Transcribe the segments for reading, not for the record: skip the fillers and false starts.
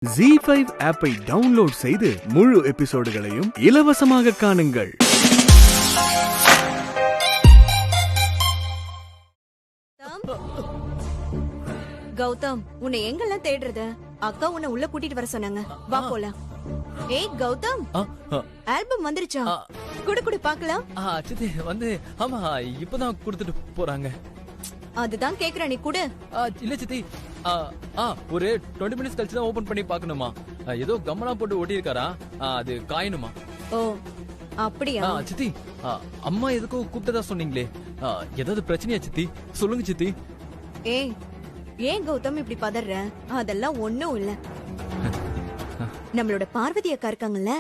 ZEE5 ஆப்பை download செய்து முழு எபிசோடுகளையும் இலவசமாக காணுங்கள். கௌதம், உன்னை எங்கெல்லாம் தேடுறது? அக்கா உன்னை உள்ள கூட்டிட்டு வர சொன்னாங்க. வா போலாம். ஏய் கௌதம், ஆல்பம் வந்துருச்சா? குடு பாக்கலாம். சித்தி வந்து ஆமா இப்பதான் கொடுத்துட்டு போறாங்க. அதுதான் கேக்குறேன், நீ குடு. இல்ல சித்தி, ஒரு 20 மினிட்ஸ் கழிச்சு தான் ஓபன் பண்ணி பாக்கணுமா? ஏதோ கம்மலாம் போட்டு ஒட்டி இருக்காரா, அது காயணுமா? ஓ அப்படியா? சித்தி, அம்மா எதுக்கோ கூப்பிட்டதா சொன்னீங்களே, ஏதாவது பிரச்சனையா சித்தி? சொல்லுங்க சித்தி. ஏய், ஏன் கௌதம் இப்படி பதற? அதெல்லாம் ஒண்ணும் இல்ல. நம்மளோட பார்வதி அக்கா இருக்காங்கல்ல?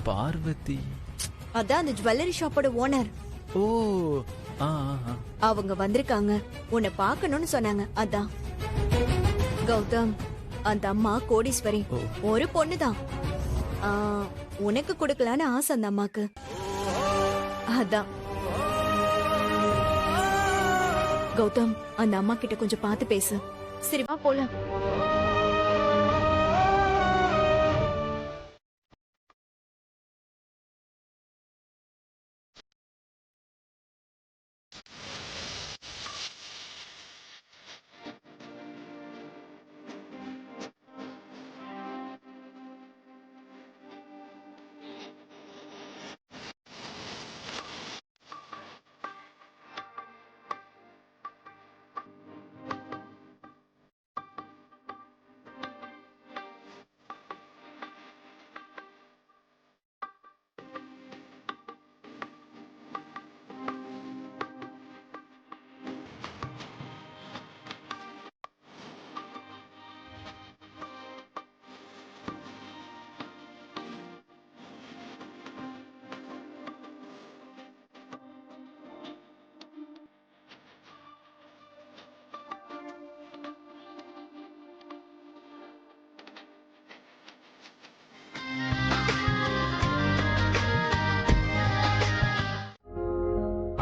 பார்வதி? அதான் அந்த ஜுவல்லரி ஷாப்போட ஓனர். ஓ, அவங்க வந்திருக்காங்க, உன்னை பார்க்கணும்னு சொன்னாங்க. அதான் கௌதம், அந்த அம்மா கோடீஸ்வரி, ஒரு பொண்ணுதான். உனக்கு கொடுக்கலான்னு ஆசை அந்த அம்மாக்கு. அதான் கௌதம், அந்த அம்மா கிட்ட கொஞ்சம் பார்த்து பேசு. சரி வா போலாம்.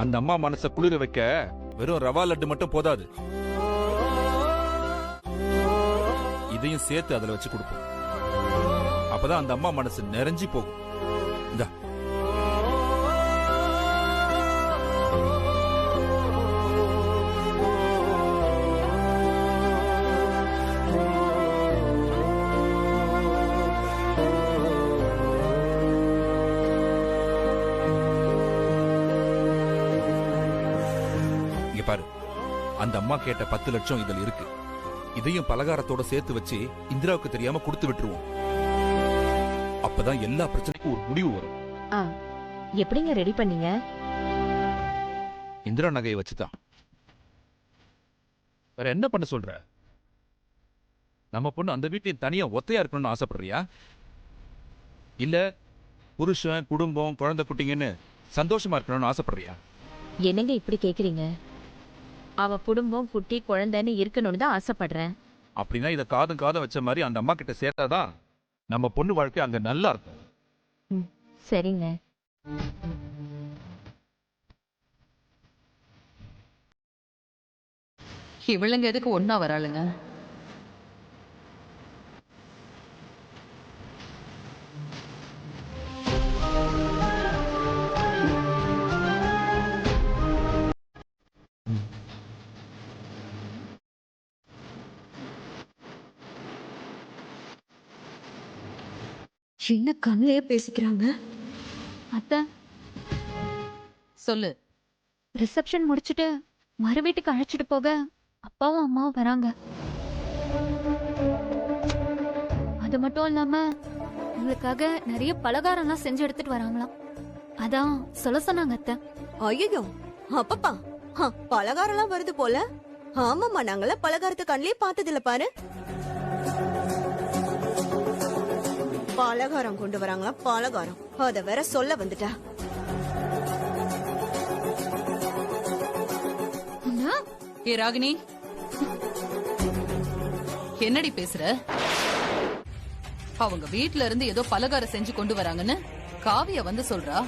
அந்த அம்மா மனச குளிர வைக்க வெறும் ரவா லட்டு மட்டும் போதாது, இதையும் சேர்த்து அதுல வச்சு கொடுப்போம். அப்பதான் அந்த அம்மா மனசு நிறைஞ்சி போகும். இந்தா. பாரு, அந்த அம்மா கேட்ட 10 லட்சம் இதில் இருக்கு. இதையும் பலகாரத்தோட சேர்த்து வச்சு இந்திராவுக்கு தெரியாம கொடுத்து விட்டுருவோம். அப்பதான் எல்லா பிரச்சனைக்கும் ஒரு முடிவு வரும். எப்படிங்க ரெடி பண்ணீங்க? இந்திரா நகையை வச்சுதான். வேற என்ன பண்ண சொல்ற? நம்ம பொண்ணு அந்த வீட்லயும் தனியா ஒத்தையா இருக்கணும்னு ஆசைப்படுறியா? இல்ல புருஷன், குடும்பம், குழந்தை குட்டிங்கன்னு சந்தோஷமா இருக்கணும்னு ஆசைப்படுறியா? என்னங்க இப்படி கேக்குறீங்க? அவ குடும்பம், குட்டி, குழந்தைன்னு இருக்கணும்னு தான் ஆசைப்படுறேன். அப்படின்னா இதை காதும் வச்ச மாதிரி அந்த அம்மா கிட்ட சேர்த்தாதான் நம்ம பொண்ணு வாழ்க்கை அங்க நல்லா இருக்கும். சரிங்க. இவளுங்க எதுக்கு ஒன்னா வராளுங்க? சின்ன கண்ணிலேயே பேசிக்கிறாங்க. அத்தை, சொல்லு. ரிசப்ஷன் முடிச்சிட்டு மறு வீட்டுக்கு அழைச்சிட்டு போக அப்பாவும் அம்மாவும் வராங்க. அது மட்டும் இல்லாம உங்களுக்காக நிறைய பலகாரம்லாம் செஞ்சு எடுத்துட்டு வராங்களாம். அதான் சொல்ல சொன்னாங்க அத்தை. ஐயோ, அப்பப்பா, பலகாரம்லாம் வருது போல. ஆமாமா, நாங்கள பலகாரத்தை கண்ணிலே பார்த்ததில்ல பாரு. பலகாரம் கொண்டு வராங்களா? பலகாரம் அத வேற சொல்ல வந்துட்டா. ஏ ராகினி, என்னடி பேசுற? அவங்க வீட்ல இருந்து ஏதோ பலகாரம் செஞ்சு கொண்டு வராங்கன்னு காவியா வந்து சொல்றா.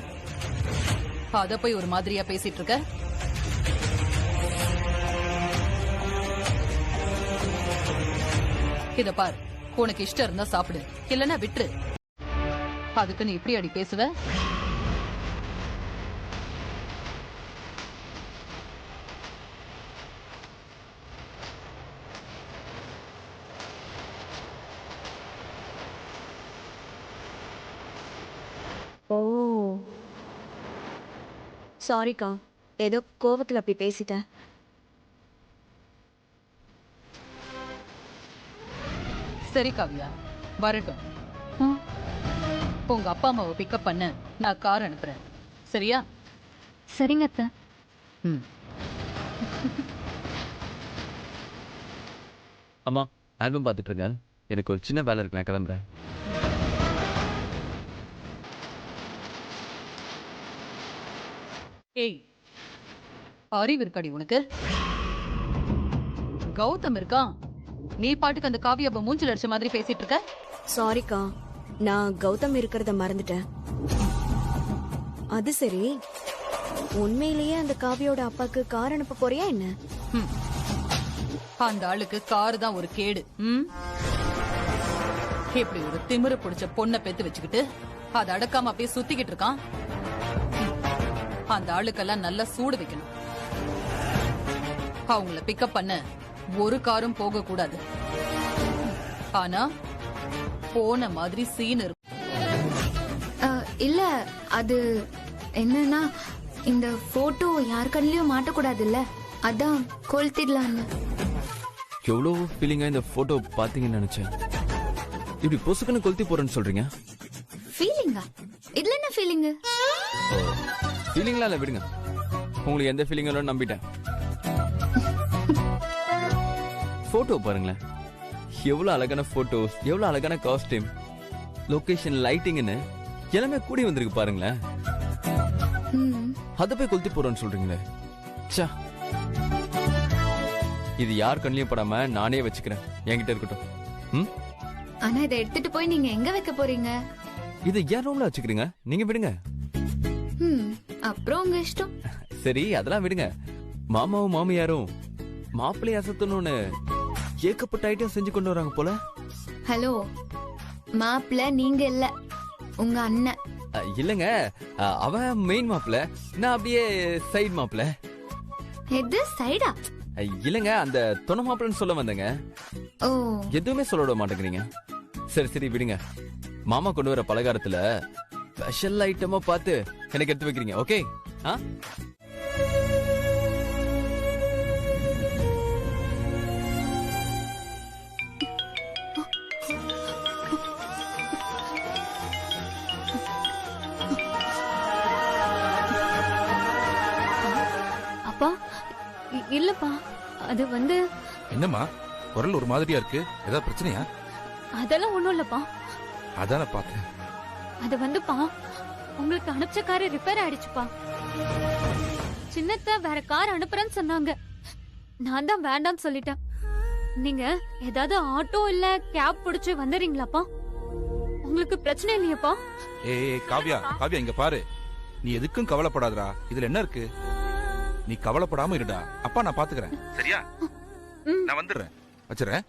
அத போய் ஒரு மாதிரியா பேசிட்டு இருக்க? இத பார், உனக்கு இஷ்டம் இருந்தா சாப்பிடு, இல்லன்னா விட்டுரு. அதுக்கு நீ இப்படி அடி பேசுவ? ஓ சாரிக்கா, ஏதோ கோவத்துல அப்படி பேசிட்டேன். சரி காவியா, வரட்டும். ம், உங்க அப்பா அம்மாவை பிக்கப் பண்ண நான் கார் அனுப்புறேன், சரியா? சரிங்க அத்தை. ம். அம்மா, ஆல்பம் பார்த்துட்டு இருக்கேன். எனக்கு ஒரு சின்ன வேலை இருக்கு, நான் கிளம்புறேன். ஏய், அறிவு இருக்காடி உனக்கு? கௌதம் இருக்கான், நீ பாட்டுக்கு அந்த காவியாவை மூஞ்சில் அடிச்ச மாதிரி பேசிட்டு இருக்க. சாரிக்கா, நான் கௌதம் இருக்கிறத மறந்துட்டேன். அது சரி, உண்மையிலேயே அந்த காவியோட அப்பாக்கு கார் அனுப்ப போறியா என்ன? ம். அந்த ஆளுக்கு காரு தான் ஒரு கேடு. ம். இப்படி ஒரு திமிரு பிடிச்ச பொண்ணை பெத்து வச்சுக்கிட்டு அதை அடக்காம அப்படியே சுத்திக்கிட்டு இருக்கான். அந்த ஆளுக்கெல்லாம் நல்லா சூடு வைக்கணும். அவங்கள பிக்கப் பண்ண ஒரு காரும் போக கூடாது. ஆனா போன மாதிரி சீன் இருக்கும். இல்ல, அது என்னன்னா இந்த போட்டோ யார் கண்ணிலயும் மாட்டக்கூடாதுல்ல, அதான் கொளுத்திடலான்னு. எவ்வளோ ஃபீலிங்கா இந்த போட்டோ பாத்தீங்கன்னு நினைச்சேன். இப்படி பொசுக்குன்னு கொளுத்தி போறேன்னு சொல்றீங்க? ஃபீலிங்கா? இதுல என்ன ஃபீலிங்கு? ஃபீலிங்லாம் இல்ல, விடுங்க. உங்களுக்கு எந்த ஃபீலிங்களும் நம்பிட்டேன். போட்டோ பாருங்களேன், எவ்வளவு அழகான போட்டோஸ், எவ்வளவு அழகான காஸ்டியூம், லொகேஷன், லைட்டிங்னு எல்லாமே கூடி வந்திருக்கு பாருங்களேன். அத போய் கொளுத்தி போறேன்னு சொல்றீங்களே. ச்சா, இது யார் கண்ணிலையும் படாம நானே வச்சுக்கிறேன், என்கிட்ட இருக்கட்டும். ம், ஆனா இதை எடுத்துட்டு போய் நீங்க எங்க வைக்க போறீங்க? இது ஏன் ரூம்ல வச்சுக்கிறீங்க, நீங்க விடுங்க. அப்புறம் உங்க இஷ்டம். சரி, அதெல்லாம் விடுங்க. மாமாவும் மாமியாரும் மாப்பிள்ளைய அசத்தணும்னு ஏகப்பட்ட ஐட்டம் செஞ்சு கொண்டு வராங்க போல. ஹலோ, மாப்பிள்ள நீங்க இல்ல, உங்க அண்ணன். இல்லங்க, அவன் மெயின் மாப்பிள்ள, நான் அப்படியே சைடு மாப்பிள்ள. எது சைடா? இல்லங்க, அந்த துணை மாப்பிள்ளன்னு சொல்ல வந்தேங்க. ஓ, எதுவுமே சொல்ல விட மாட்டேங்கிறீங்க. சரி சரி விடுங்க. மாமா கொண்டு வர பலகாரத்துல ஸ்பெஷல் ஐட்டமா பார்த்து எனக்கு எடுத்து வைக்கிறீங்க, ஓகே? அப்பா, இல்லப்பா, அது வந்து என்னம்மா குரல் ஒரு மாதிரியா இருக்கு, ஏதாவது பிரச்சனையா? அதெல்லாம் ஒண்ணும் இல்லப்பா. அதான பார்த்தேன். அது வந்துப்பா, உங்களுக்கு அனுப்பிச்ச கார் ரிப்பேர் ஆயிடுச்சுப்பா. சின்னத்த வேற கார் அனுப்புறேன்னு சொன்னாங்க, நான் தான் வேண்டாம்னு சொல்லிட்டேன். நீங்க ஏதாவது ஆட்டோ இல்ல கேப் பிடிச்சு வந்துடுறீங்களாப்பா? உங்களுக்கு பிரச்சனை இல்லையாப்பா? ஏய் காவ்யா, காவ்யா இங்க பாரு, நீ எதுக்கும் கவலைப்படாதடா. இதுல என்ன இருக்கு? நீ கவலைப்படாம இருடா, அப்பா நான் பாத்துக்கிறேன், சரியா? நான் வந்துடுறேன், வச்சுறேன்,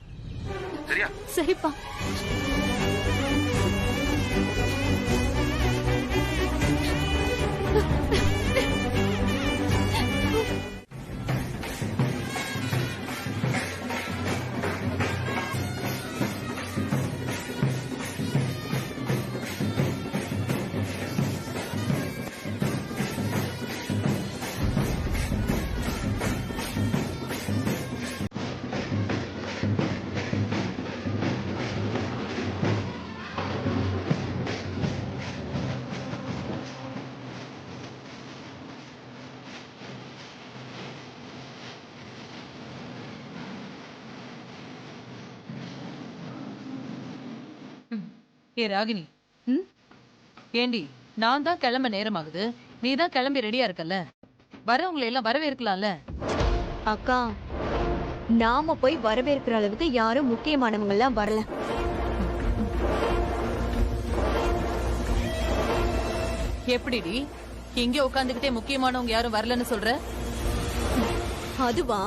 சரியா? சரிப்பா. ஏ ராகினி, ஏண்டி நான் தான் கிளம்ப நேரம் ஆகுது, நீ தான் கிளம்பி ரெடியா இருக்கல்ல, வரவங்களை எல்லாம் வரவேற்கலாம்ல. அக்கா, நாம போய் வரவேற்கிற அளவுக்கு யாரும் முக்கியமானவங்க எல்லாம் வரல. எப்படிடி இங்க உட்காந்துக்கிட்டே முக்கியமானவங்க யாரும் வரலன்னு சொல்ற? அதுவா,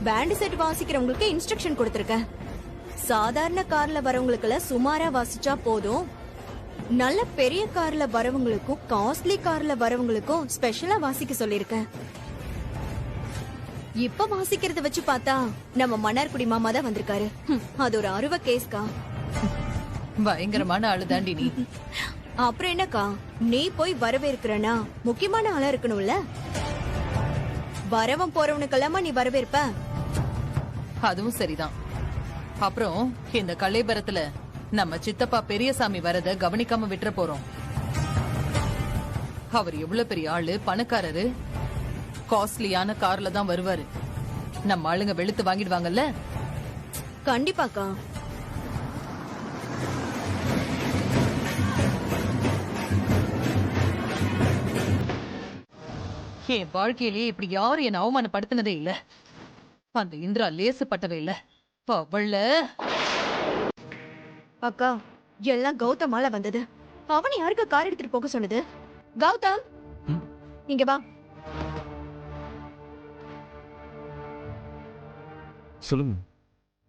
பேண்ட் செட் வாசிக்கிறவங்களுக்கு இன்ஸ்ட்ரக்ஷன் கொடுத்திருக்க. சாதாரண கார்ல வரவங்களுக்குலாம் சுமாரா வாசிச்சா போதும், நல்ல பெரிய கார்ல வரவங்களுக்கும் காஸ்ட்லி கார்ல வரவங்களுக்கும் ஸ்பெஷலா வாசிக்க சொல்லிருக்கேன். இப்ப வாசிக்கிறத வச்சு பார்த்தா நம்ம மன்னார்குடி மாமா தான் வந்திருக்காரு. அது ஒரு அருவ கேஸ்கா. பயங்கரமான ஆளு தாண்டி நீ. அப்புறம் என்னக்கா, நீ போய் வரவேற்கிறனா முக்கியமான ஆளா இருக்கணும்ல. வரவன் போறவனுக்கெல்லாமா நீ வரவேற்ப? அதுவும் சரிதான். அப்புறம் இந்த கலைபரத்துல நம்ம சித்தப்பா பெரியசாமி வரத கவனிக்காம விட்டுற போறோம். அவர் எவ்வளவு பெரிய ஆளு, பணக்காரரு, காஸ்ட்லியான கார்ல தான் வருவாரு. நம்ம ஆளுங்க வெளுத்து வாங்கிடுவாங்கல்ல. கண்டிப்பாக்கா. என் வாழ்க்கையிலேயே இப்படி யாரும் என்ன அவமானப்படுத்தினதே இல்ல. அந்த இந்திரா லேசுப்பட்டவே இல்ல. அவள அக்கா, எல்லாம் கௌதமால வந்தது. அவன் யாருக்கு கார் எடுத்துட்டு போக சொன்னது? கௌதம், இங்க வா. சொல்லுங்க.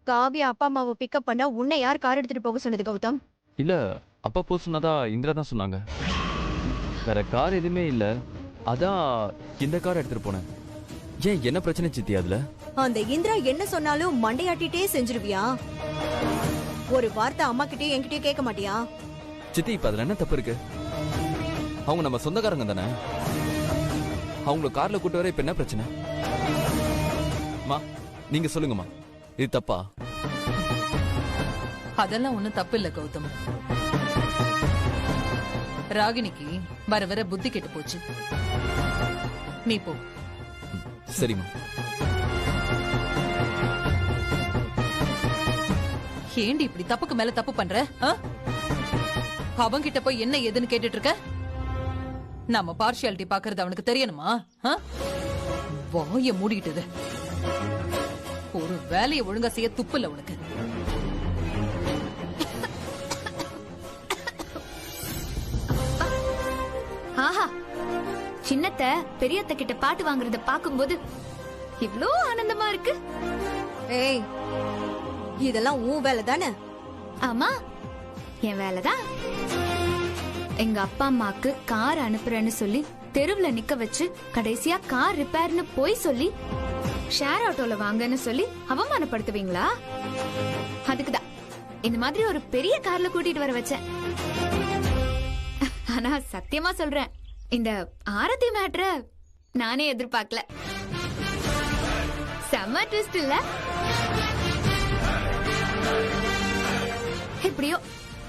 காவியா அப்பா அம்மாவை பிக்கப் பண்ண உன்னை யார் கார் எடுத்துட்டு போக சொன்னது கௌதம்? இல்ல, அப்பா போ சொன்னதா இந்திரா தான் சொன்னாங்க. வேற கார் எதுவுமே இல்ல, அதான் இந்த கார் எடுத்துட்டு போனேன். ஏன், என்ன பிரச்சனை சித்தி அதுல? அந்த இந்திரா என்ன சொன்னாலும் மண்டையாட்டிட்டே செஞ்சிருவியா? ஒரு வார்த்தை அம்மா கிட்டயும் என்கிட்டயும் கேட்க மாட்டியா? சித்தி, இப்ப அதுல என்ன தப்பு இருக்கு? அவங்க நம்ம சொந்தக்காரங்க தானே. அவங்கள கார்ல கூட்டு வர இப்ப என்ன பிரச்சனை? மா, நீங்க சொல்லுங்கம்மா, இது தப்பா? அதெல்லாம் ஒண்ணும் தப்பு இல்ல கௌதம். ராகினிக்கு வர வர புத்தி கெட்டு போச்சு. நீ போ. சரிம்மா. ஏண்டி இப்படி தப்புக்கு மேல தப்பு பண்ற? அவங்கிட்ட போய் என்ன ஏதுன்னு கேட்டுட்டு இருக்க? நம்ம பார்ஷியாலிட்டி பாக்குறது அவனுக்கு தெரியணுமா? வாய மூடிக்கிட்டது. ஒரு வேலையை ஒழுங்கா செய்ய துப்பு இல்ல உனக்கு. ஆஹா, சின்னத்த பெரியத்த கிட்ட பாட்டு வாங்குறத பாக்கும்போது இவ்ளோ ஆனந்தமா இருக்கு. ஏய், இதெல்லாம் உன் வேலை தானே? ஆமா, என் வேலைதான். எங்க அப்பா அம்மாக்கு கார் அனுப்புறேன்னு சொல்லி தெருவுல நிக்க வச்சு கடைசியா கார் ரிப்பேர்னு போய் சொல்லி ஷேர் ஆட்டோல வாங்கன்னு சொல்லி அவமானப்படுத்துவீங்களா? அதுக்குதான் இந்த மாதிரி ஒரு பெரிய கார்ல கூட்டிட்டு வர வச்சேன். ஆனா சத்தியமா சொல்றேன், இந்த ஆரத்தி மேட்ர நானே எதிர்பார்க்கல. செம்ம ட்விஸ்ட் இல்ல? எப்படியோ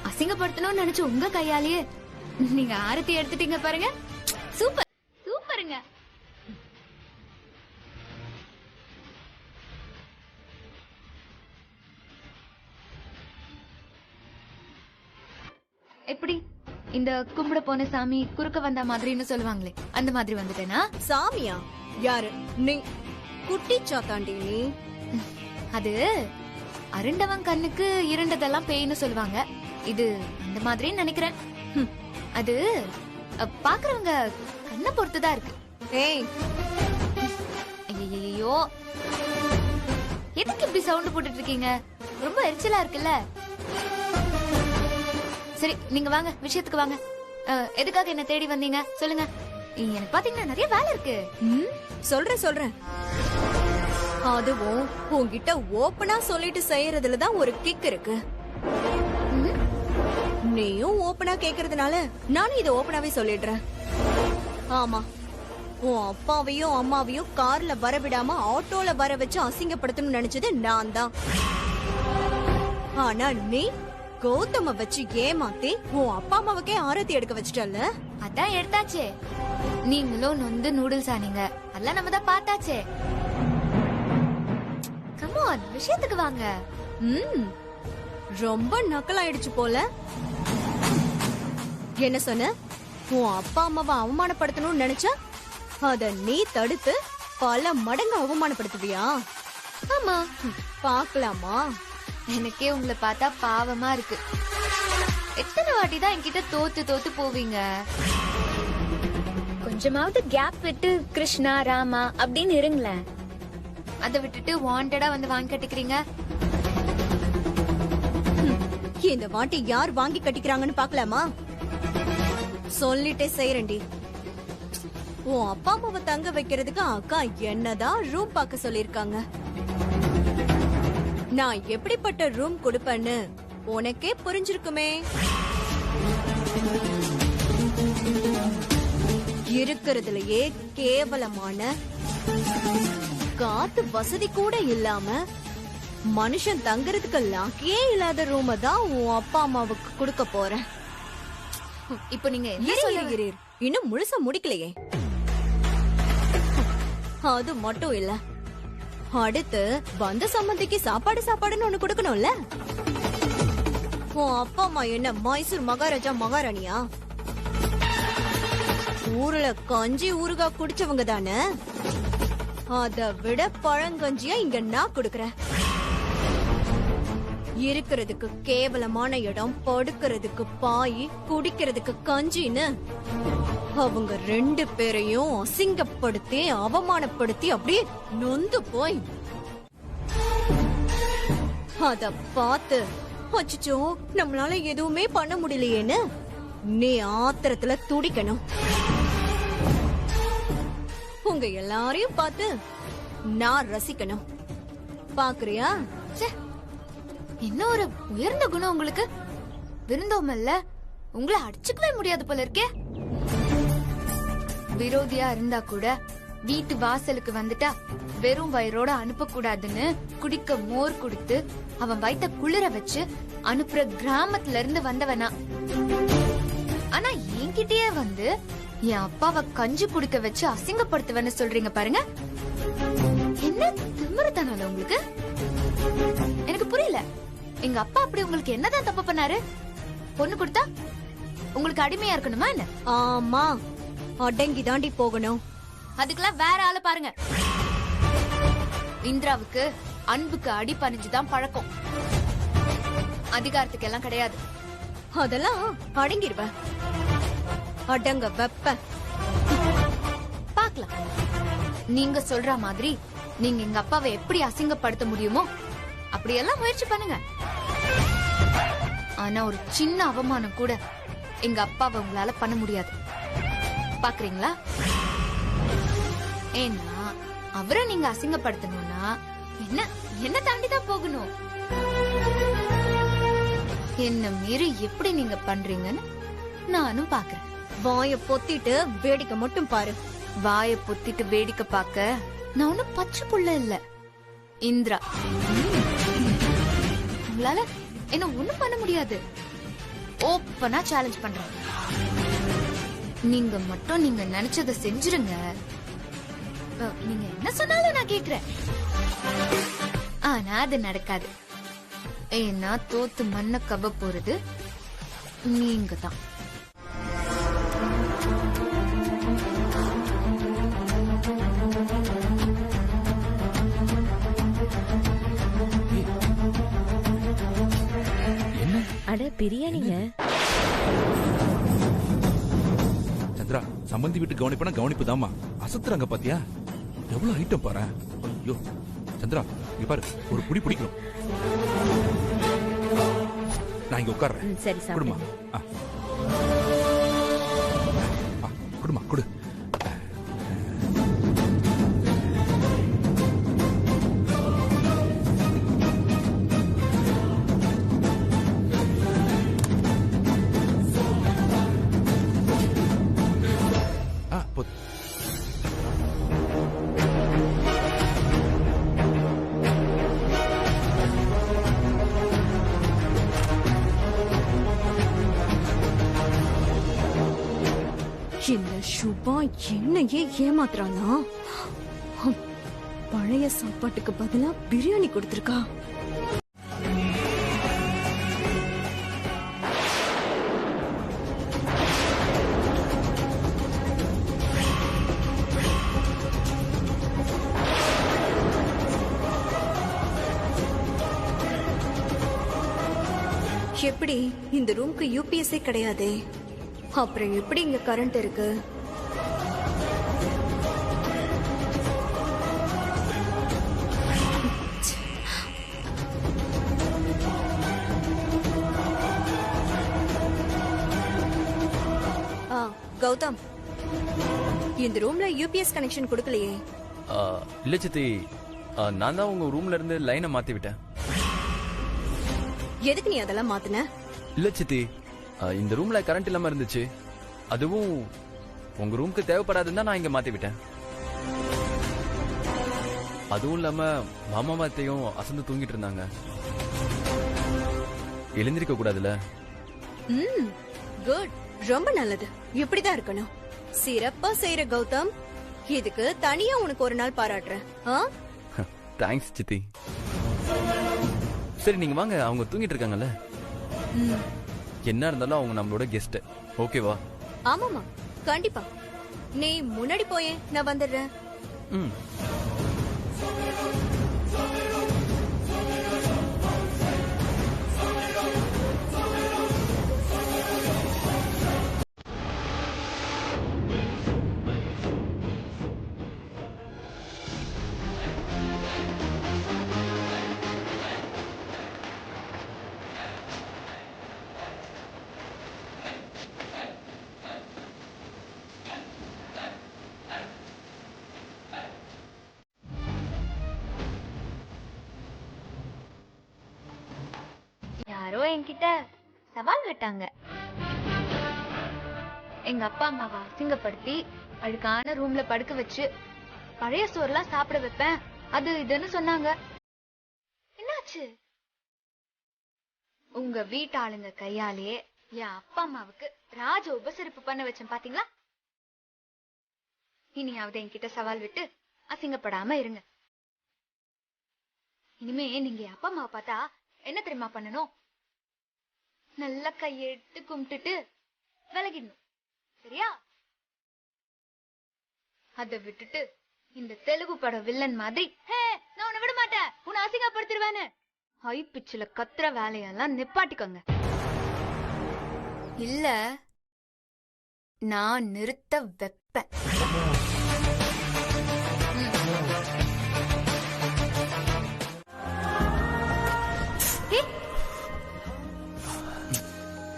அசிங்கப்படுத்தணும்னு நினைச்சு உங்க கையாலேயே நீங்க ஆரத்தி எடுத்துட்டீங்க பாருங்க. சூப்பர் சூப்பருங்க. எப்படி இந்த கும்பிட போன சாமி குறுக்க வந்த மாதிரின்னு சொல்லுவாங்களே, அந்த மாதிரி வந்துட்டேனா? சாமியா? யாரு நீ? குட்டி சாத்தாண்டி நீ. அது அருண்டவன் கண்ணுக்கு இருண்டதெல்லாம் பேய்னு சொல்லுவாங்க. இது அந்த மாதிரி நினைக்கிறேன். அது பாக்குறவங்க கண்ணை பொறுத்துதான் இருக்கு. ஏய், ஐயோ, எதுக்கு இப்படி சவுண்ட் போட்டுட்டு இருக்கீங்க? ரொம்ப எரிச்சலா இருக்குல்ல? சரி, நீங்க வாங்க, விஷயத்துக்கு வாங்க. எதுக்காக என்ன தேடி வந்தீங்க சொல்லுங்க. எனக்கு பாத்தீங்கன்னா நிறைய வேலை இருக்கு. சொல்றேன். அதுவும் உன்கிட்ட ஓப்பனா சொல்லிட்டு செய்யறதுலதான் ஒரு கிக் இருக்கு. நீயும் ஓப்பனா கேக்குறதுனால நானும் இதை ஓப்பனாவே சொல்லிடுறேன். ஆமா, உன் அப்பாவையும் அம்மாவையும் கார்ல வர விடாம ஆட்டோல வர வச்சு அசிங்கப்படுத்தணும்னு நினைச்சது நான் தான். ஆனா நீ கௌதம வச்சு ஏமாத்தி உன் அப்பா அம்மாவுக்கே ஆரத்தி எடுக்க வச்சிட்டல்ல? அதான் எடுத்தாச்சே. நீங்களும் நொந்து நூடுல்ஸ் ஆனீங்க, அதெல்லாம் நம்ம தான் பார்த்தாச்சே. கம் ஆன், விஷயத்துக்கு வாங்க. ரொம்ப நக்கலாயிடுச்சு போல. என்ன சொன்ன? உன் அப்பா அம்மாவை அவமானப்படுத்தணும்னு நினைச்சா அத நீ தடுத்து பல மடங்கு அவமானப்படுத்துவியா? ஆமா, பாக்கலாமா? எனக்கே உங்களை பார்த்தா பாவமா இருக்கு. எத்தனை வாட்டி தான் என்கிட்ட தோத்து போவீங்க? கொஞ்சமாவது கேப் விட்டு கிருஷ்ணா ராமா அப்படின்னு இருங்களேன். அதை விட்டுட்டு வாண்டடா வந்து வாங்கி கட்டிக்கிறீங்க. இந்த வாட்டி யார் வாங்கி கட்டிக்கிறாங்கன்னு பாக்கலாமா? சொல்லிட்டே செய்யறேன்டி. உன் அப்பா அம்மாவை தங்க வைக்கிறதுக்கு அக்கா என்னதான் ரூம் பார்க்க சொல்லிருக்காங்க. நான் எப்படிப்பட்ட ரூம் கொடுப்பேன்னு உனக்கே புரிஞ்சிருக்குமே. இருக்கிறதுலயே கேவலமான காத்து வசதி கூட இல்லாம மனுஷன் தங்கறதுக்கு லாக்கியே இல்லாத ரூம தான் உன் அப்பா அம்மாவுக்கு கொடுக்க போறேன். இப்போ நீங்க என்ன இருங்க, சொல்லுகிறீர்? இன்னும் முழுசா முடிக்கலையே. அது மட்டும் இல்ல, அடுத்து வந்த சம்மந்திக்கு சாப்பாடுன்னு ஒண்ணு கொடுக்கணும்ல. உன் அப்பா அம்மா என்ன மைசூர் மகாராஜா மகாராணியா? ஊர்ல கஞ்சி ஊறுகாய் குடிச்சவங்க தானே. அத விட பழங்கஞ்சியா இங்க நான் குடுக்கறேன். இருக்கிறதுக்கு கேவலமான இடம், படுக்கிறதுக்கு பாய், குடிக்கிறதுக்கு கஞ்சின்னு அவங்க 2 பேரையும் அசிங்கப்படுத்தி அவமானப்படுத்தி அப்படியே நொந்து போய் அத பார்த்து அச்சோ நம்மளால எதுவுமே பண்ண முடியலையேன்னு நீ ஆத்திரத்துல துடிக்கணும். உங்க எல்லாரையும் பார்த்து நான் ரசிக்கணும். பாக்குறியா? என்ன ஒரு உயர்ந்த குணம் உங்களுக்கு. விருந்தோமல்ல, உங்களை அடிச்சுக்கவே முடியாது போல இருக்கே. விரோதியா இருந்தா கூட வீட்டு வாசலுக்கு வந்துட்டா வெறும் வயிறோட அனுப்ப கூடாதுன்னு குடிக்க மோர் கொடுத்து அவன் வயித்த குளிர வச்சு அனுப்புற கிராமத்துல இருந்து வந்தவனா. ஆனா என்கிட்டயே வந்து என் அப்பாவை கஞ்சி குடிக்க வச்சு அசிங்கப்படுத்துவேன்னு சொல்றீங்க பாருங்க. என்ன திமிருத்தனால உங்களுக்கு? எனக்கு புரியல. எங்க அப்பா அப்படி உங்களுக்கு என்னதான் தப்பு பண்ணாரு? பொண்ணு கொடுத்தா உங்களுக்கு அடிமையா இருக்கணுமா என்ன? ஆமா, அடங்கி தாண்டி போகணும். அதுக்கெல்லாம் வேற ஆளு பாருங்க. இந்திராவுக்கு அன்புக்கு அடி பணிஞ்சுதான் பழக்கம், அதிகாரத்துக்கு எல்லாம் கிடையாது. அதெல்லாம் அடங்கிருவ, அடங்க வெப்ப. பாக்கலாம். நீங்க சொல்ற மாதிரி நீங்க எங்க அப்பாவை எப்படி அசிங்கப்படுத்த முடியுமோ அப்படியெல்லாம் முயற்சி பண்ணுங்க. ஆனா ஒரு சின்ன அவமானம் கூட எங்க அப்பாவை உங்களால பண்ண முடியாது. பாக்குறீங்களா? ஏன்னா அவரை நீங்க அசிங்கப்படுத்தணும்னா என்ன தாண்டிதான் போகணும். என்ன மீறி எப்படி நீங்க பண்றீங்கன்னு நானும் பாக்குறேன். வாய பொத்திட்டு வேடிக்கை மட்டும் பாரு. வாய பொத்திட்டு வேடிக்கை பார்க்க நான் ஒன்னும் பச்சை புள்ள இல்ல, இந்திரா. உங்களால என்ன ஒண்ணும் பண்ண முடியாது. ஓப்பனா சேலஞ்ச் பண்றேன். நீங்க மட்டும் நீங்க நினைச்சதை செஞ்சிருங்க. நீங்க என்ன சொன்னாலும் நான் கேக்குறேன். ஆனா அது நடக்காது. ஏன்னா தோத்து மண்ண கவ போறது நீங்க தான். அட பிரியாணிங்க. சந்திரா, சம்பந்தி வீட்டு கவனிப்புனா கவனிப்பு தாமா. அசத்துறாங்க பாத்தியா? எவ்வளவு ஐட்டம் பாரு. ஐயோ சந்திரா, இங்க பாரு, ஒரு புடி பிடிக்கணும். நான் இங்க உட்கார்றேன். சரி குடுமா. குடுமா குடு. இந்த சுபா என்னையே ஏமாத்துறானா? பழைய சாப்பாட்டுக்கு பதிலா பிரியாணி கொடுத்திருக்கா. எப்படி இந்த ரூம்க்கு யூபிஎஸ்ஏ கிடையாதே, அப்புறம் எப்படி இங்க கரண்ட் இருக்கு? கௌதம், இந்த ரூம்ல யூபிஎஸ் கனெக்ஷன் கொடுக்கலையே. இல்ல சித்தி, நான் தான் உங்க ரூம்ல இருந்து லைனை மாத்தி விட்டேன். எதுக்கு நீ அதெல்லாம் மாத்துன? இல்ல சித்தி, இந்த ரூம்ல கரண்ட் இல்லாம இருந்துச்சு. அதுவும் உங்க ரூமுக்கு தேவைப்படாதுன்னு தான் நான் இங்க மாத்தி விட்டேன். அதுவும் இல்லாம மாமா மாத்தையும் அசந்து தூங்கிட்டு இருந்தாங்க. எழுந்திருக்க கூடாதுல்ல. குட், ரொம்ப நல்லது. இப்படிதான் இருக்கணும். சிறப்பா செய்யற கௌதம். இதுக்கு தனியா உனக்கு ஒரு நாள் பாராட்டுறேன். தேங்க்ஸ் சித்தி. சரி நீங்க வாங்க, அவங்க தூங்கிட்டு இருக்காங்கல்ல. என்ன இருந்தாலும் அவங்க நம்மளோட கெஸ்ட். ஓகேவா? ஆமாமா, கண்டிப்பா. நீ முன்னாடி போயே, நான் வந்துடுறேன். ம். யாரோ என்கிட்ட சவால் விட்டாங்க. எங்க அப்பா அம்மாவை அசிங்கப்படுத்தி அழுக்கான ரூம்ல படுக்க வச்சு பழைய சோறுலாம் சாப்பிட வைப்பேன், அது இதுன்னு சொன்னாங்க. என்னாச்சு? உங்க வீட்டாளுங்க கையாலேயே என் அப்பா அம்மாவுக்கு ராஜ உபசரிப்பு பண்ண வச்சேன் பாத்தீங்களா? இனியாவது என்கிட்ட சவால் விட்டு அசிங்கப்படாம இருங்க. இனிமே நீங்க என் அப்பா அம்மாவை பார்த்தா என்ன தெரியுமா பண்ணணும்? நல்லா கையெடுத்து கும்பிட்டுட்டு விலகிடணும், சரியா? அதை விட்டுட்டு இந்த தெலுங்கு பட வில்லன் மாதிரி நான் உன்னை விட மாட்டேன், உன்னை அசிங்கப்படுத்திடுவேன்னு ஹை பிச்சில கத்துற வேலையெல்லாம் நிப்பாட்டிக்கோங்க. இல்ல நான் நிறுத்த வைப்பேன்.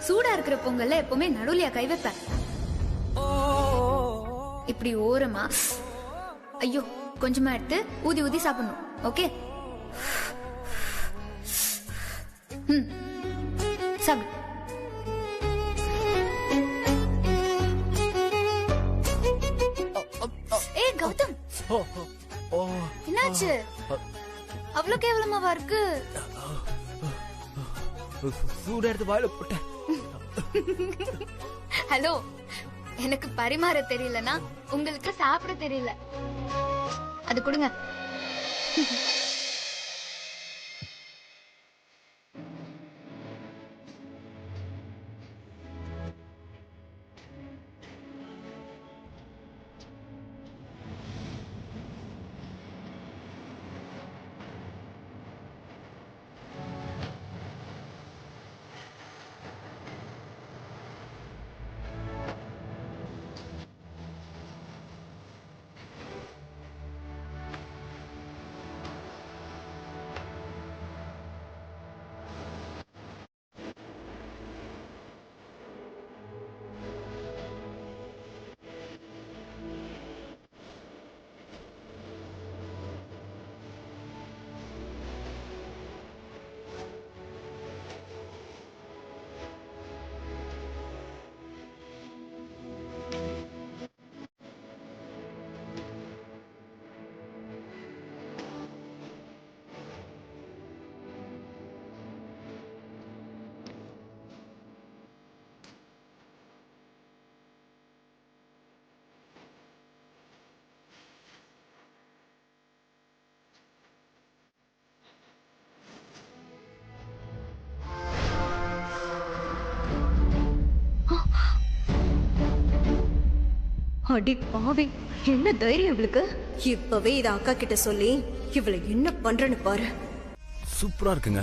சூடா இருக்கிற பொங்கல்ல எப்பவுமே நடுவுலையா கை வைப்பேன். இப்படி ஓரமா ஐயோ கொஞ்சமா எடுத்து ஊதி ஊதி சாப்பிடணும். ஓகே, சாப்பிடு. ஏ கௌதம், என்னாச்சு? அவ்வளவு கேவலமாவா இருக்கு? சூடா எடுத்து வாயில போட்டேன். ஹலோ, எனக்கு பரிமாற தெரியலனா உங்களுக்கு சாப்பிட தெரியல. அது கொடுங்க. அடி பாவி, என்ன தைரியம் இவளுக்கு? இப்பவே இத அக்கா கிட்ட சொல்லி இவளை என்ன பண்றன்னு பாரு. சூப்பரா இருக்குங்க,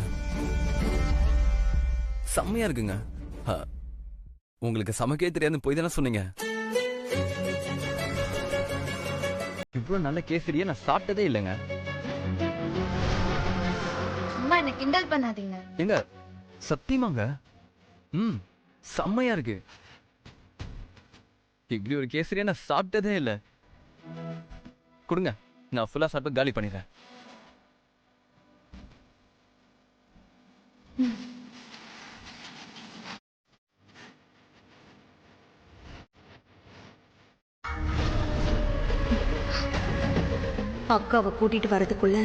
செம்மையா இருக்குங்க. உங்களுக்கு சமைக்கவே தெரியாதுன்னு போய் தானே சொன்னீங்க. இவ்வளவு நல்ல கேசரியை நான் சாப்பிட்டதே இல்லைங்க. அம்மா என்ன கிண்டல் பண்ணாதீங்க. எங்க சத்தியமாங்க, செம்மையா இருக்கு. இப்படி ஒரு கேசரியை நான் சாப்பிட்டதே இல்லை. கொடுங்க, நான் ஃபுல்லா சாப்பிட்டு காலி பண்ணிடுறேன். அக்காவை கூட்டிட்டு வரதுக்குள்ள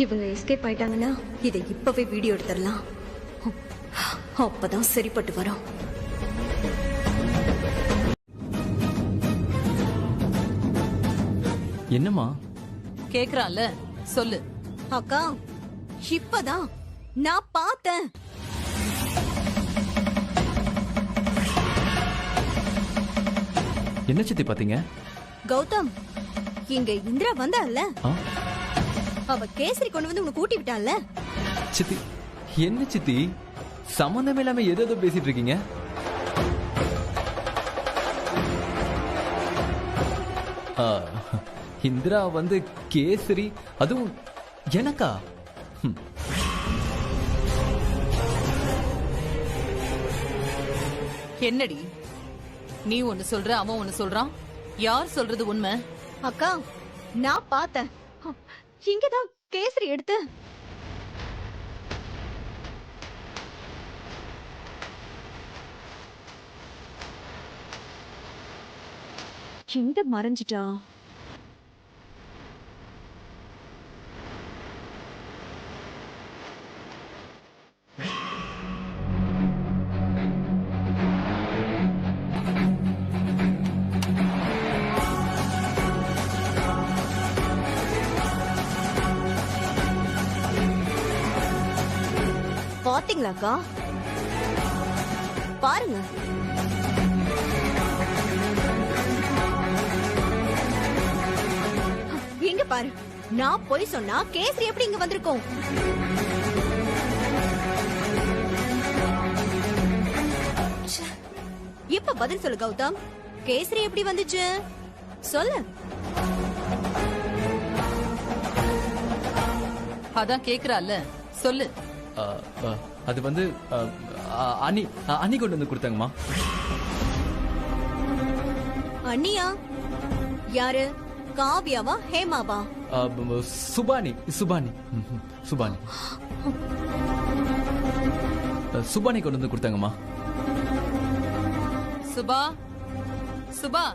இவங்க எஸ்கேப் ஆயிட்டாங்கன்னா இதை இப்பவே வீடியோ எடுத்துடலாம். அப்பதான் சரிப்பட்டு வரும். என்னம்மா? கேக்குறான்ல, சொல்லு. அக்கா, இப்பதான் நான் பார்த்தேன். என்ன சித்தி பாத்தீங்க? கௌதம், இங்க இந்திரா வந்தால, ஆ? அவ கேசரி கொண்டு வந்து உனக்கு கூட்டி விட்டால. சித்தி, என்ன சித்தி சம்பந்தமே இல்லாம ஏதோ பேசிட்டு இருக்கீங்க? இந்திரா வந்து கேசரி, அதுவும் எனக்கா? என்னடி நீ ஒன்னு சொல்ற, அவன் ஒன்னு சொல்றான். யார் சொல்றது உண்மை? அக்கா, நான் பார்த்தேன். இங்கதான் கேசரி எடுத்து. எங்க மறைஞ்சிட்டா? பாத்தீங்களாக்கா? பாருங்க. இங்க பாரு, நான் போய் சொன்னா கேசரி எப்படி இங்க வந்திருக்கும்? இப்ப பதில் சொல்லு கௌதம், கேசரி எப்படி வந்துச்சு சொல்லு. அதான் கேக்குறால, சொல்லு. அது வந்து அண்ணி கொண்டு வந்து கொடுத்தாங்கம்மா. அண்ணியா? யாரு? காவியாவா ஹேமாவா? சுபானி. சுபானி சுபானி சுபானி கொண்டு வந்து கொடுத்தாங்கம்மா. சுபா, சுபா.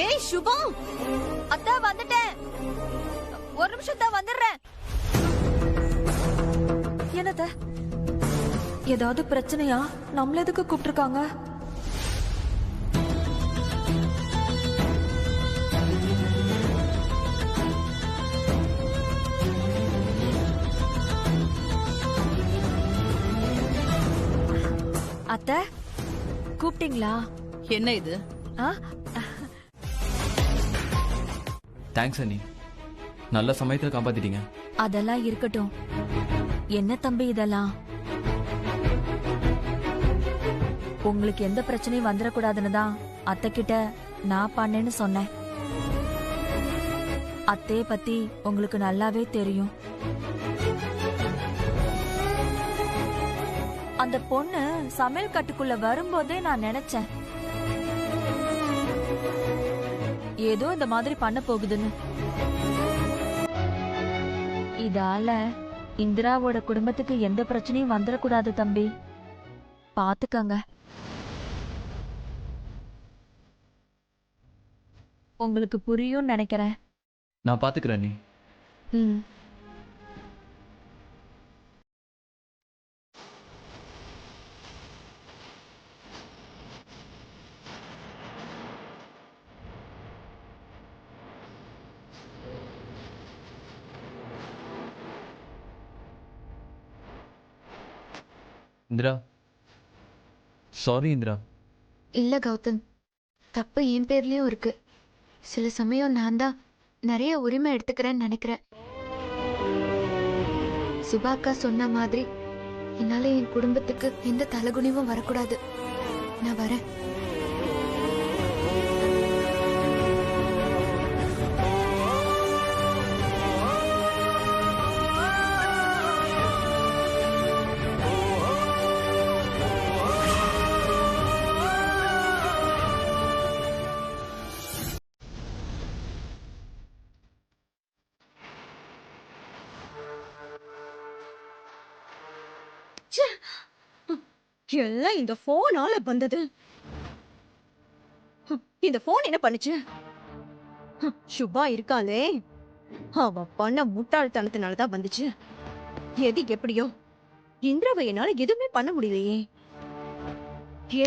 ஏய் சுபா, அத்தா வந்துட்டேன். ஒரு நிமிஷம் தான் வந்துடுறேன். என்னத? ஏதாவது பிரச்சனையா? நம்மள எதுக்கு கூப்பிட்டுருக்காங்க? அத்தை, கூப்பிட்டீங்களா? என்ன இது? தேங்க்ஸ் அண்ணி, நல்ல சமயத்துல காப்பாத்திட்டீங்க. அதெல்லாம் இருக்கட்டும். என்ன தம்பி இதெல்லாம்? உங்களுக்கு எந்த பிரச்சனையும் வந்துடக்கூடாதுன்னு தான் அத்தை கிட்ட நான் பண்ணேன்னு சொன்னேன். அத்தைய பத்தி உங்களுக்கு நல்லாவே தெரியும். அந்த பொண்ணு சமையல் கட்டுக்குள்ள வரும்போதே நான் நினைச்சேன் ஏதோ இந்த மாதிரி பண்ண போகுதுன்னு. இதால இந்திராவோட குடும்பத்துக்கு எந்த பிரச்சனையும் வந்துடக்கூடாது தம்பி, பாத்துக்கங்க. உங்களுக்கு புரியும் நினைக்கிறேன். நான் பாத்துக்கிறேன் நீ. இந்திரா, சாரி இந்திரா. இல்ல கௌதம், தப்பு என் பேர்லயும் இருக்கு. சில சமயம் நான் தான் நிறைய உரிமை எடுத்துக்கிறேன்னு நினைக்கிறேன். சுபாக்கா சொன்ன மாதிரி என்னால என் குடும்பத்துக்கு எந்த தலகுனிவும் வரக்கூடாது. நான் வரேன். எல்லாம் இந்த போனால வந்தது. இந்த போன் என்ன பண்ணுச்சு? சுபா இருக்காளே, அவ பண்ண முட்டாள்தனத்தினாலதான் வந்துச்சு. எது எப்படியோ இந்திராவை என்னால எதுவுமே பண்ண முடியலையே.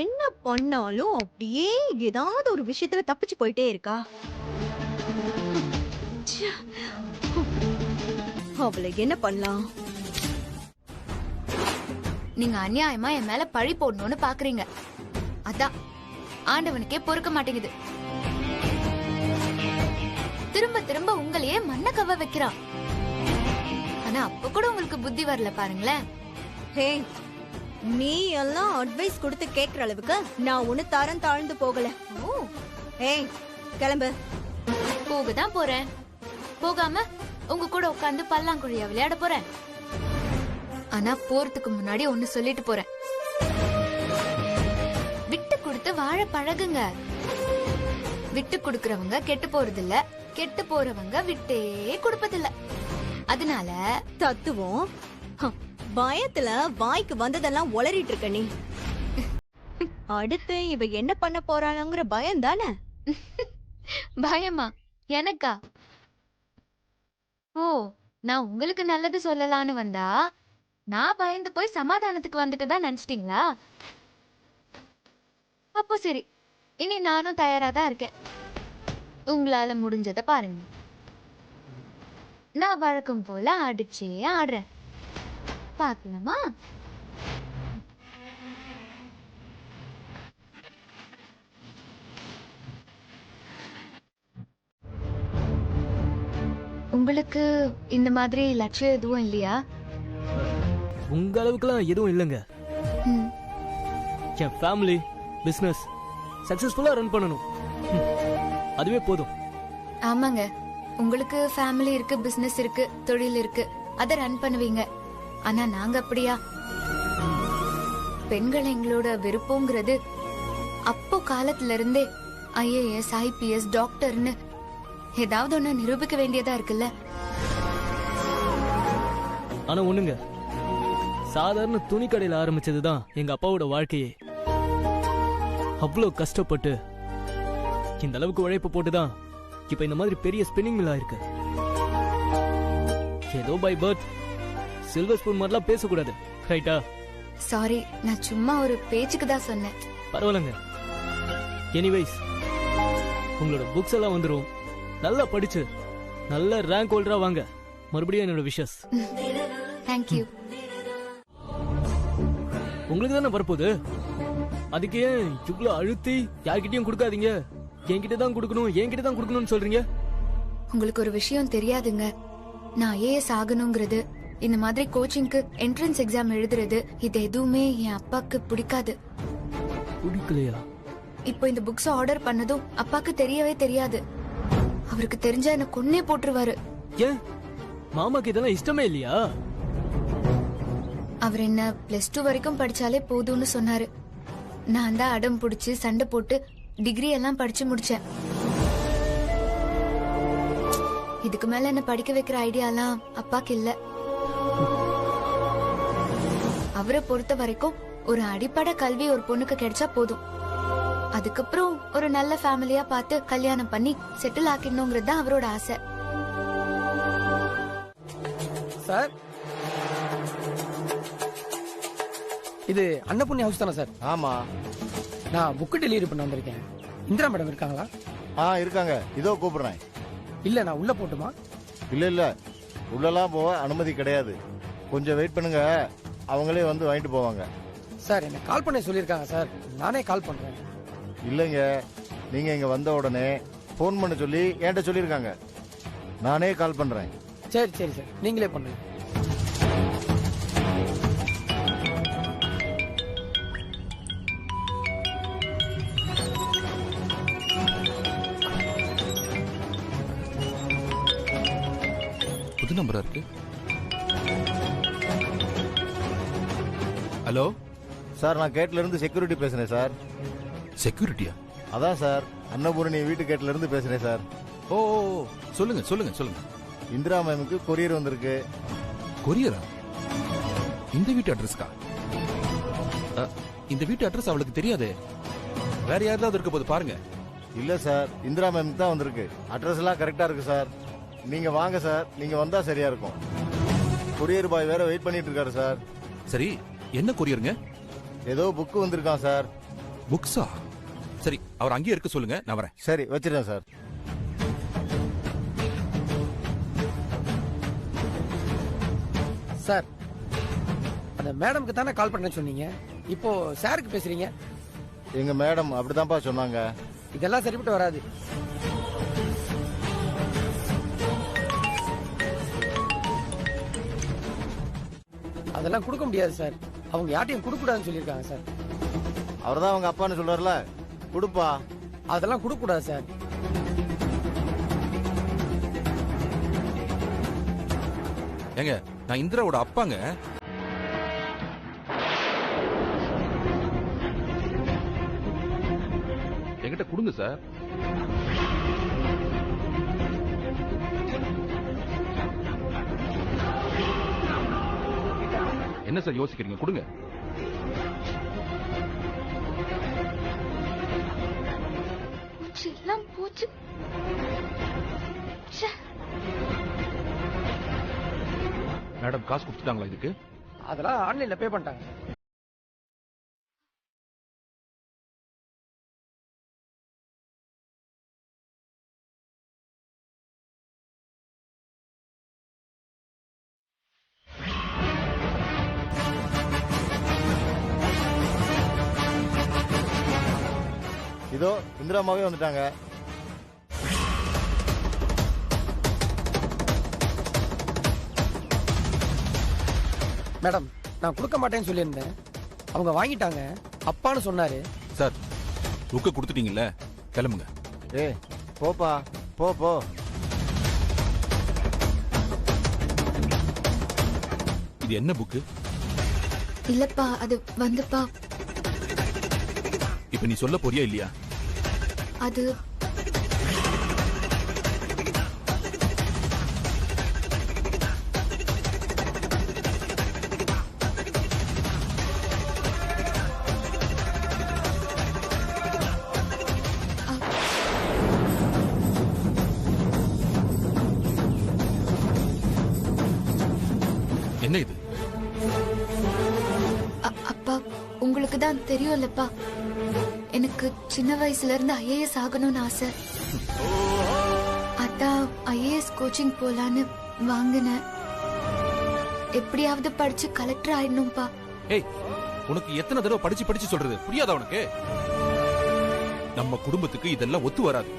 என்ன பண்ணாலும் அப்படியே ஏதாவது ஒரு விஷயத்துல தப்பிச்சு போயிட்டே இருக்கா. ச்சே. அவளை என்ன பண்ணலாம்? நீங்க அநியாயமா என் மேல பழி போடணும்னு பாக்குறீங்க. அதான் ஆண்டவனுக்கே பொறுக்க மாட்டேங்குது. திரும்ப திரும்ப உங்களையே மண்ண கவ வைக்கிறான். ஆனா அப்ப கூட உங்களுக்கு புத்தி வரல பாருங்களேன். ஹே, நீ எல்லாம் அட்வைஸ் கொடுத்து கேக்குற அளவுக்கு நான் ஒண்ணு தரம் தாழ்ந்து போகல. ஓ, ஏய், கிளம்பு. போகதான் போறேன். போகாம உங்க கூட உட்கார்ந்து பல்லாங்குழியா விளையாட போறேன். ஆனா போறதுக்கு முன்னாடி ஒண்ணு சொல்லிட்டு போறேன். விட்டு கொடுத்து வாழ பழகுங்க. விட்டு கொடுக்கறவங்க கெட்டு போறது இல்ல, கெட்டு போறவங்க விட்டே கொடுப்பதில்ல. அதனால தத்துவம். பயத்துல வாய்க்கு வந்ததெல்லாம் உளறிட்டு இருக்க நீ. அடுத்து இவ என்ன பண்ண போறாளுங்கிற பயம் தானே? பயமா எனக்கா? ஓ, நான் உங்களுக்கு நல்லது சொல்லலான்னு வந்தா நான் பயந்து போய் சமாதானத்துக்கு வந்துட்டு தான் நினைச்சிட்டீங்களா? அப்போ சரி, இனி நானும் தயாரா தான் இருக்கேன். உங்களால முடிஞ்சதை பாருங்க. நான் வழக்கம் போல அடிச்சே ஆடுறேன். பார்க்கலாமா? உங்களுக்கு இந்த மாதிரி லட்சியம் எதுவும் இல்லையா? உங்க அளவுக்குலாம் எதுவும் இல்லைங்க. ம், என் ஃபேமிலி பிசினஸ் சக்சஸ்ஃபுல்லா ரன் பண்ணணும். அதுவே போதும். ஆமாங்க, உங்களுக்கு ஃபேமிலி இருக்கு, பிசினஸ் இருக்கு, தொழில் இருக்கு, அதை ரன் பண்ணுவீங்க. ஆனா நாங்க அப்படியா? பெண்கள் எங்களோட விருப்பங்கிறது அப்போ காலத்துல இருந்தே ஐஏஎஸ், ஐபிஎஸ், டாக்டர்னு ஏதாவது ஒண்ணு நிரூபிக்க வேண்டியதா இருக்குல்ல. ஆனா ஒண்ணுங்க, சாதாரண துணி கடையில ஆரம்பிச்சதுதான் எங்க அப்பாவோட வாழ்க்கையே. அவ்வளவு கஷ்டப்பட்டு இந்த அளவுக்கு உழைப்பு போட்டுதான் இப்ப இந்த மாதிரி பெரிய ஸ்பின்னிங் மில் ஆயிருக்கு. ஏதோ பை பர்த் சில்வர் ஸ்பூன் மாதிரிலாம் பேசக்கூடாது, ரைட்டா? சாரி, நான் சும்மா ஒரு பேச்சுக்கு தான் சொன்னேன். பரவாயில்லங்க. எனிவைஸ், உங்களோட புக்ஸ் எல்லாம் வந்துரும். நல்லா படிச்சு நல்ல ரேங்க் ஹோல்டரா வாங்க. மறுபடியும் என்னோட விஷஸ். தேங்க்யூ. உங்களுக்கு தானே வரப்போகுது. அதுக்கு ஏன் இவ்வளவு அழுத்தி யார்கிட்டயும் கொடுக்காதீங்க, என்கிட்ட தான் கொடுக்கணும், என்கிட்ட தான் கொடுக்கணும்னு சொல்றீங்க? உங்களுக்கு ஒரு விஷயம் தெரியாதுங்க. நான் ஐஏஎஸ் ஆகணுங்கிறது, இந்த மாதிரி கோச்சிங்க்கு என்ட்ரன்ஸ் எக்ஸாம் எழுதுறது, இது எதுவுமே என் அப்பாக்கு பிடிக்காது. பிடிக்கலையா? இப்போ இந்த புக்ஸ் ஆர்டர் பண்ணதும் அப்பாக்கு தெரியவே தெரியாது. அவருக்கு தெரிஞ்சா என்ன கொன்னே போட்டுருவாரு. ஏன் மாமாக்கு இதெல்லாம் இஷ்டமே இல்லையா? அவர் என்ன +2 வரைக்கும் படிச்சாலே போதும்னு சொன்னாரு. நான் தான் அடம் பிடிச்சு சண்டை போட்டு டிகிரி எல்லாம் படிச்சு முடிச்சேன். இதுக்கு மேல என்ன படிக்க வைக்கிற ஐடியாலாம் அப்பாக்கு இல்ல. அவரை பொறுத்த வரைக்கும் ஒரு அடிப்படை கல்வி ஒரு பொண்ணுக்கு கிடைச்சா போதும். அதுக்கப்புறம் ஒரு நல்ல ஃபேமிலியா பார்த்து கல்யாணம் பண்ணி செட்டில் ஆக்கிடணுங்கிறது தான் அவரோட ஆசை. சார், இது அன்னபூர்ணி ஹவுஸ் தானே சார்? ஆமா, நான் புக்கு டெலிவரி பண்ண வந்திருக்கேன். இந்திரா மேடம் இருக்காங்களா? இருக்காங்க. இதோ கூப்பிடுறேன். இல்ல, நான் உள்ள போட்டுமா? இல்ல உள்ளலாம் போக அனுமதி கிடையாது. கொஞ்சம் வெயிட் பண்ணுங்க, அவங்களே வந்து வாங்கிட்டு போவாங்க. சார், என்ன கால் பண்ண சொல்லியிருக்காங்க சார், நானே கால் பண்றேன். இல்லைங்க, நீங்க இங்க வந்த உடனே போன் பண்ண சொல்லி என்கிட்ட சொல்லியிருக்காங்க. நானே கால் பண்றேன். சரி சரி சார், நீங்களே பண்ணுங்க. புது நம்பரா இருக்கு. ஹலோ சார், நான் கேட்ல இருந்து செக்யூரிட்டி பேசுறேன் சார். செக்யூரிட்டியா? அதான் சார், அன்னபூரணி வீட்டு கேட்ல இருந்து பேசுறேன் சார். ஓ, சொல்லுங்க சொல்லுங்க சொல்லுங்க. இந்திரா மேமுக்கு கொரியர் வந்திருக்கு. கொரியரா? இந்த வீட்டு அட்ரஸ்க்கா? இந்த வீட்டு அட்ரஸ் அவளுக்கு தெரியாது. வேற யாராவது இருக்க போது பாருங்க. இல்ல சார், இந்திரா மேம் தான் வந்திருக்கு. அட்ரஸ் எல்லாம் கரெக்டா இருக்கு சார். நீங்க வாங்க சார், நீங்க வந்தா சரியா இருக்கும். கொரியர் பாய் வேற வெயிட் பண்ணிட்டு இருக்காரு சார். சரி, என்ன கொரியருங்க? ஏதோ புக் வந்திருக்கான் சார். புக்ஸா? சரி, அவர் அங்கேயே இருக்க சொல்லுங்க, நான் வரேன். சரி, வச்சிருக்கேன் சார். சார், அந்த மேடம்க்கு தானே கால் பண்ண சொன்னீங்க, இப்போ சாருக்கு பேசுறீங்க? எங்க மேடம் அப்படிதான்ப்பா சொன்னாங்க. இதெல்லாம் சரிப்பட்டு வராது. அதெல்லாம் கொடுக்க முடியாது சார். அவங்க யார்ட்டையும் கொடுக்க கூடாதுன்னு சொல்லியிருக்காங்க சார். அவர்தான் அவங்க அப்பான்னு சொல்றாருல, கொடுப்பா. அதெல்லாம் கொடுக்க கூடாது சார். ஏங்க, நான் இந்திராவோட அப்பாங்க. என்கிட்ட கொடுங்க சார். என்ன சார் யோசிக்கிறீங்க? கொடுங்க. எல்லாம் போச்சு. மேடம் காசு கொடுத்துட்டாங்களா இதுக்கு? அதெல்லாம் ஆன்லைன்ல பே பண்ணிட்டாங்க. இதோ இந்திராமாவே வந்துட்டாங்க. மேடம், நான் கொடுக்க மாட்டேன்னு சொல்லியிருந்தேன். அவங்க வாங்கிட்டாங்க. அப்பான்னு சொன்னாரு. சார், புக்கை கொடுத்துட்டீங்கல்ல, கிளம்புங்க. ஏய், போப்பா, போ போ. இது என்ன புக்கு? இல்லப்பா, அது வந்துப்பா. இப்ப நீ சொல்ல போறியா இல்லையா? அது என்ன இது? அப்பா, உங்களுக்கு தான் தெரியும்லப்பா, எனக்கு சின்ன வயசுல இருந்து ஐஏஎஸ் ஆகணும்னு ஆசை. அதான் ஐஏஎஸ் கோச்சிங் போலான்னு வாங்கினேன். எப்படியாவது படிச்சு கலெக்டர் ஆயிடணும்பா. ஏய், உனக்கு எத்தனை தடவை படிச்சு படிச்சு சொல்றது புரியாதா உனக்கு? நம்ம குடும்பத்துக்கு இதெல்லாம் ஒத்து வராது.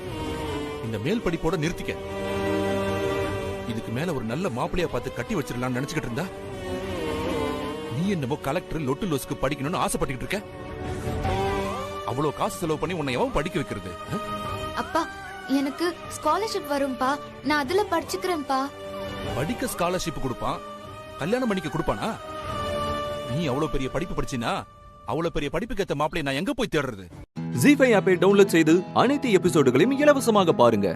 இந்த மேல் படிப்போட நிறுத்திக்க. இதுக்கு மேல ஒரு நல்ல மாப்பிளையா பார்த்து கட்டி வச்சிடலாம்னு நினைச்சுக்கிட்டு இருந்தா நீ என்னமோ கலெக்டர் லொட்டு லோஸ்க்கு படிக்கணும்னு ஆசைப்பட்டுக்கிட்டு இருக்க. அவ்வளவு காசு செலவு பண்ணி உன்னை எவன் படிக்க வைக்கிறது? அப்பா, எனக்கு ஸ்காலர்ஷிப் வரும்பா, நான் அதுல படிச்சுக்கிறேன்ப்பா. படிக்க ஸ்காலர்ஷிப் கொடுப்பான், கல்யாணம் பண்ணிக்க கொடுப்பானா? நீ அவ்வளவு பெரிய படிப்பு படிச்சினா அவ்வளவு பெரிய படிப்புக்கு ஏத்த மாப்பிளை நான் எங்க போய் தேடுறது? ஜீ5 ஆப்பை டவுன்லோட் செய்து அனைத்து எபிசோடுகளையும் இலவசமாக பாருங்க.